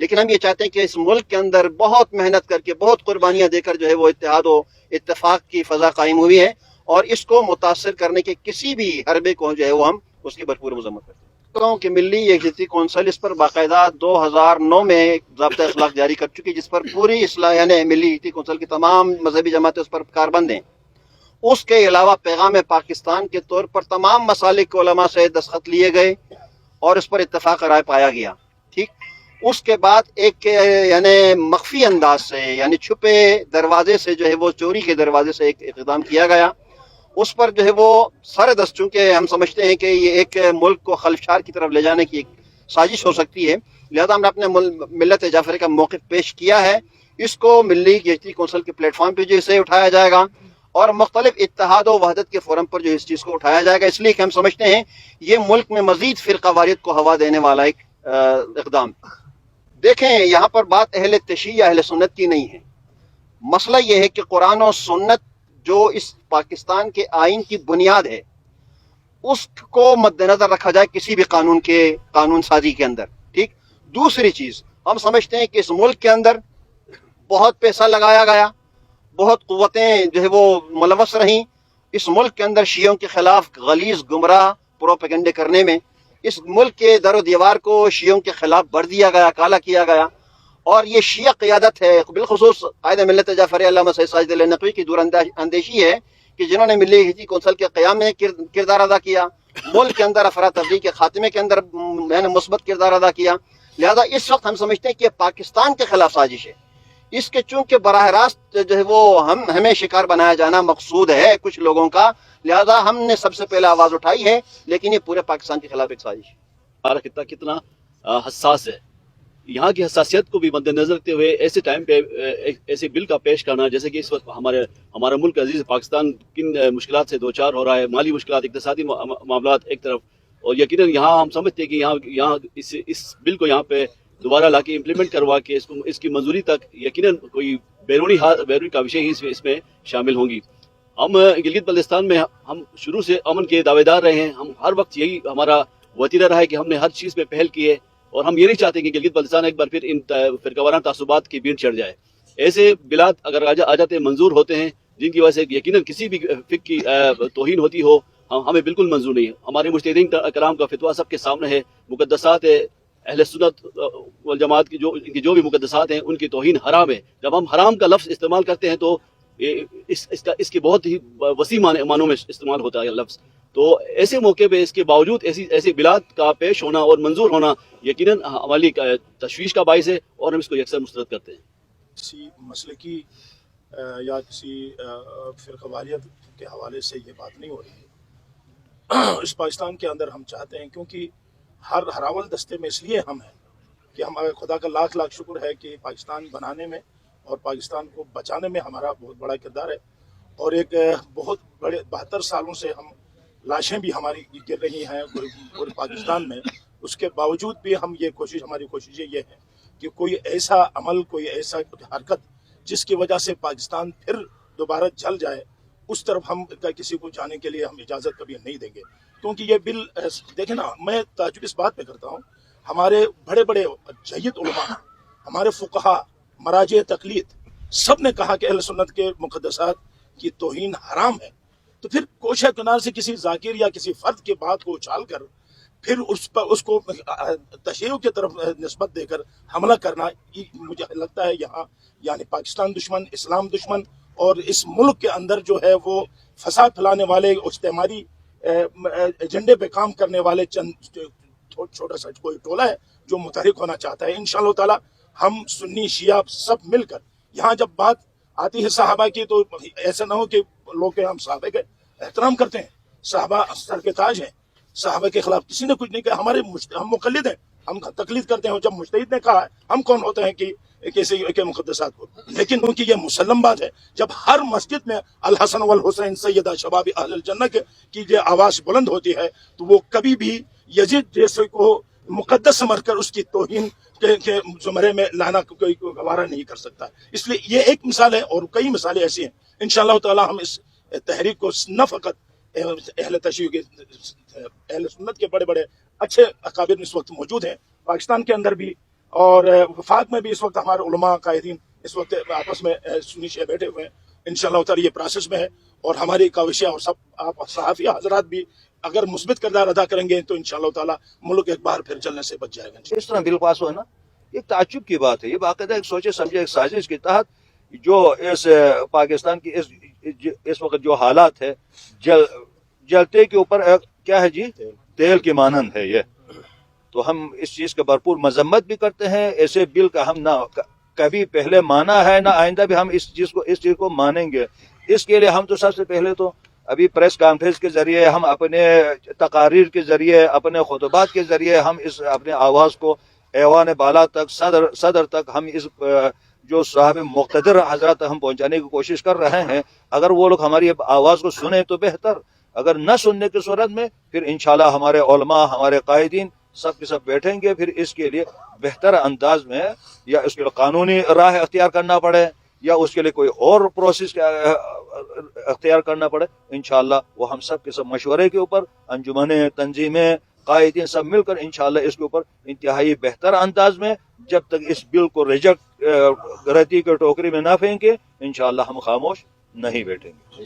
لیکن ہم یہ چاہتے ہیں کہ اس ملک کے اندر بہت محنت کر کے بہت قربانیاں دے کر جو ہے وہ اتحاد و اتفاق کی فضا قائم ہوئی ہے، اور اس کو متاثر کرنے کے کسی بھی حربے کو جو ہے وہ ہم اس کی بھرپور مذمت کرتے ہیں۔ کہ ملی یکجہتی کونسل اس پر باقاعدہ 2009 میں ضابطہ اخلاق جاری کر چکی، جس پر پوری اصلاح یعنی ملی یکجہتی کونسل کی تمام مذہبی جماعتیں اس پر کاربند ہیں۔ اس کے علاوہ پیغام پاکستان کے طور پر تمام مسالک کے علماء سے دستخط لیے گئے اور اس پر اتفاق رائے پایا گیا، ٹھیک۔ اس کے بعد ایک یعنی مخفی انداز سے یعنی چھپے دروازے سے جو ہے وہ چوری کے دروازے سے ایک اقدام کیا گیا، اس پر جو ہے وہ سر دست، چونکہ ہم سمجھتے ہیں کہ یہ ایک ملک کو خلفشار کی طرف لے جانے کی ایک سازش ہو سکتی ہے، لہذا ہم نے اپنے ملت جعفری کا موقف پیش کیا ہے۔ اس کو ملی یکجہتی کونسل کے پلیٹ فارم پہ جو اسے اٹھایا جائے گا اور مختلف اتحاد و وحدت کے فورم پر جو اس چیز کو اٹھایا جائے گا، اس لیے کہ ہم سمجھتے ہیں یہ ملک میں مزید فرقہ واریت کو ہوا دینے والا ایک اقدام۔ دیکھیں، یہاں پر بات اہل تشیع یا اہل سنت کی نہیں ہے، مسئلہ یہ ہے کہ قرآن و سنت جو اس پاکستان کے آئین کی بنیاد ہے، اس کو مد نظر رکھا جائے کسی بھی قانون سازی کے اندر، ٹھیک۔ دوسری چیز، ہم سمجھتے ہیں کہ اس ملک کے اندر بہت پیسہ لگایا گیا، بہت قوتیں جو ہے وہ ملوث رہیں اس ملک کے اندر شیعوں کے خلاف غلیظ گمراہ پروپیگنڈے کرنے میں۔ اس ملک کے در و دیوار کو شیعوں کے خلاف بھر دیا گیا، کالا کیا گیا، اور یہ شیعہ قیادت ہے، بالخصوص قائد ملت جعفری علامہ سید ساجد علی نقوی کی دور اندیشی ہے کہ جنہوں نے ملی یکجہتی کونسل کے قیام میں کردار ادا کیا، ملک کے اندر افراتفری کے خاتمے کے اندر مثبت کردار ادا کیا، لہذا اس وقت ہم سمجھتے ہیں کہ پاکستان کے خلاف سازش ہے۔ اس کے چونکہ براہ راست جو ہے وہ ہمیں شکار بنایا جانا مقصود ہے کچھ لوگوں کا، لہذا ہم نے سب سے پہلے آواز اٹھائی ہے، لیکن یہ پورے پاکستان کے خلاف ایک سازش ہے۔ ہمارا خطہ کتنا حساس ہے، یہاں کی حساسیت کو بھی مد نظر رکھتے ہوئے ایسے ٹائم پہ ایسے بل کا پیش کرنا، جیسے کہ اس وقت ہمارا ملک عزیز پاکستان کن مشکلات سے دوچار ہو رہا ہے، مالی مشکلات، اقتصادی معاملات ایک طرف، اور یقیناً یہاں ہم سمجھتے ہیں کہ یہاں اس بل کو یہاں پہ دوبارہ لا کے امپلیمنٹ کروا کے اس کی منظوری تک یقیناً کوئی بیرونی کاوشیں ہی اس میں شامل ہوں گی۔ ہم گلگت بلتستان میں ہم شروع سے امن کے دعوے دار رہے ہیں، ہم ہر وقت یہی ہمارا وتیرہ رہا ہے کہ ہم نے ہر چیز پہ پہل کی ہے، اور ہم یہ نہیں چاہتے کہ گلگت بلتستان ایک بار پھر ان فرقہ وارانہ تعصبات کی بھیڑ چڑھ جائے۔ ایسے بلاد اگر آ جاتے منظور ہوتے ہیں جن کی وجہ سے یقیناً کسی بھی فقہ کی توہین ہوتی ہو، ہمیں بالکل منظور نہیں ہے۔ ہمارے مجتہدین کرام کا فتویٰ سب کے سامنے ہے، مقدسات اہل سنت والجماعت کی جو بھی مقدسات ہیں ان کی توہین حرام ہے۔ جب ہم حرام کا لفظ استعمال کرتے ہیں تو اس کے بہت ہی وسیع معنوں میں استعمال ہوتا ہے لفظ، تو ایسے موقع پہ اس کے باوجود ایسی بلاد کا پیش ہونا اور منظور ہونا یقیناً ہماری تشویش کا باعث ہے، اور ہم اس کو یکسر مسترد کرتے ہیں۔ کسی مسئلے کی یا کسی فرقہ واریت کے حوالے سے یہ بات نہیں ہو رہی ہے۔ اس پاکستان کے اندر ہم چاہتے ہیں، کیونکہ ہر ہراول دستے میں اس لیے ہم ہیں کہ ہمارے خدا کا لاکھ لاکھ شکر ہے کہ پاکستان بنانے میں اور پاکستان کو بچانے میں ہمارا بہت بڑا کردار ہے، اور ایک بہت بڑے 72 سالوں سے ہم لاشیں بھی ہماری گر رہی ہیں پورے پاکستان میں، اس کے باوجود بھی ہماری کوششیں یہ ہیں کہ کوئی ایسا عمل، کوئی ایسا حرکت جس کی وجہ سے پاکستان پھر دوبارہ جل جائے، اس طرف ہم کسی کو جانے کے لیے ہم اجازت کبھی نہیں دیں گے۔ کیونکہ یہ بل دیکھیں نا، میں تعجب اس بات پہ کرتا ہوں، ہمارے بڑے بڑے جید علماء، ہمارے فقہا، مراجع تقلید، سب نے کہا کہ اہل سنت کے مقدسات کی توہین حرام ہے، تو پھر کوشہ کنار سے کسی ذاکر یا کسی فرد کی بات کو اچھال کر پھر اس کو تشیع کی طرف نسبت دے کر حملہ کرنا، مجھے لگتا ہے یہاں یعنی پاکستان دشمن، اسلام دشمن، اور اس ملک کے اندر جو ہے وہ فساد پھیلانے والے، استعماری ایجنڈے پہ کام کرنے والے چند چھوٹا سا کوئی ٹولہ ہے جو متحرک ہونا چاہتا ہے۔ انشاءاللہ تعالی ہم سنی شیعہ سب مل کر، یہاں جب بات آتی ہے صحابہ کی تو ایسا نہ ہو کہ لوگ ہم صحابہ کے احترام کرتے ہیں، صحابہ سر کے تاج ہیں، صحابہ کے خلاف کسی نے کچھ نہیں کہا، ہم مقلد ہیں، ہم تقلید کرتے ہیں، جب مجتہد نے کہا ہے ہم کون ہوتے ہیں کہ کسی کے مقدسات کو، لیکن ان کی یہ مسلم بات ہے، جب ہر مسجد میں الحسن والحسین سیدہ شباب اہل الجنہ کی جو آواز بلند ہوتی ہے تو وہ کبھی بھی یزید جیسے کو مقدس سمجھ کر اس کی توہین کے زمرے میں لانا کوئی گوارا نہیں کر سکتا۔ اس لیے یہ ایک مثال ہے، اور کئی مثالیں ایسی ہیں۔ انشاءاللہ تعالی ہم اس تحریک کو نہ فقط اہل تشیع کے، اہل سنت کے بڑے بڑے اچھے اکابر اس وقت موجود ہیں پاکستان کے اندر بھی، اور وفاق میں بھی اس وقت ہمارے علماء قائدین اس وقت آپس میں نیچے بیٹھے ہوئے ہیں. انشاءاللہ تعالی یہ پروسیس میں ہے اور ہماری کاوشیں اور سب آپ صحافی حضرات بھی اگر مثبت کردار ادا کریں گے تو انشاءاللہ تعالی ملک ایک بار پھر چلنے سے بچ جائے گا. اس طرح بل پاس ہونا ایک تعجب کی بات ہے. یہ باقاعدہ ایک سوچے سمجھے ایک سازش کے تحت جو اس پاکستان کی اس وقت جو حالات ہے جلتے کے اوپر کیا ہے جی تیل کی مانند ہے یہ. تو ہم اس چیز کا بھرپور مذمت بھی کرتے ہیں. ایسے بل کا ہم نہ کبھی پہلے مانا ہے نہ آئندہ بھی ہم اس چیز کو مانیں گے. اس کے لیے ہم تو سب سے پہلے تو ابھی پریس کانفرنس کے ذریعے ہم اپنے تقاریر کے ذریعے اپنے خطبات کے ذریعے ہم اس اپنے آواز کو ایوان بالا تک صدر تک ہم اس جو صاحب مقتدر حضرات ہم پہنچانے کی کوشش کر رہے ہیں. اگر وہ لوگ ہماری آواز کو سنیں تو بہتر, اگر نہ سننے کی صورت میں پھر انشاءاللہ ہمارے علماء ہمارے قائدین سب کے سب بیٹھیں گے. پھر اس کے لیے بہتر انداز میں یا اس کے لیے قانونی راہ اختیار کرنا پڑے یا اس کے لیے کوئی اور پروسیس اختیار کرنا پڑے, انشاءاللہ وہ ہم سب کے سب مشورے کے اوپر انجمنیں تنظیمیں قائدین سب مل کر انشاءاللہ اس کے اوپر انتہائی بہتر انداز میں جب تک اس بل کو ریجیکٹ رتی کے ٹوکری میں نہ پھینکے انشاءاللہ ہم خاموش نہیں بیٹھیں گے.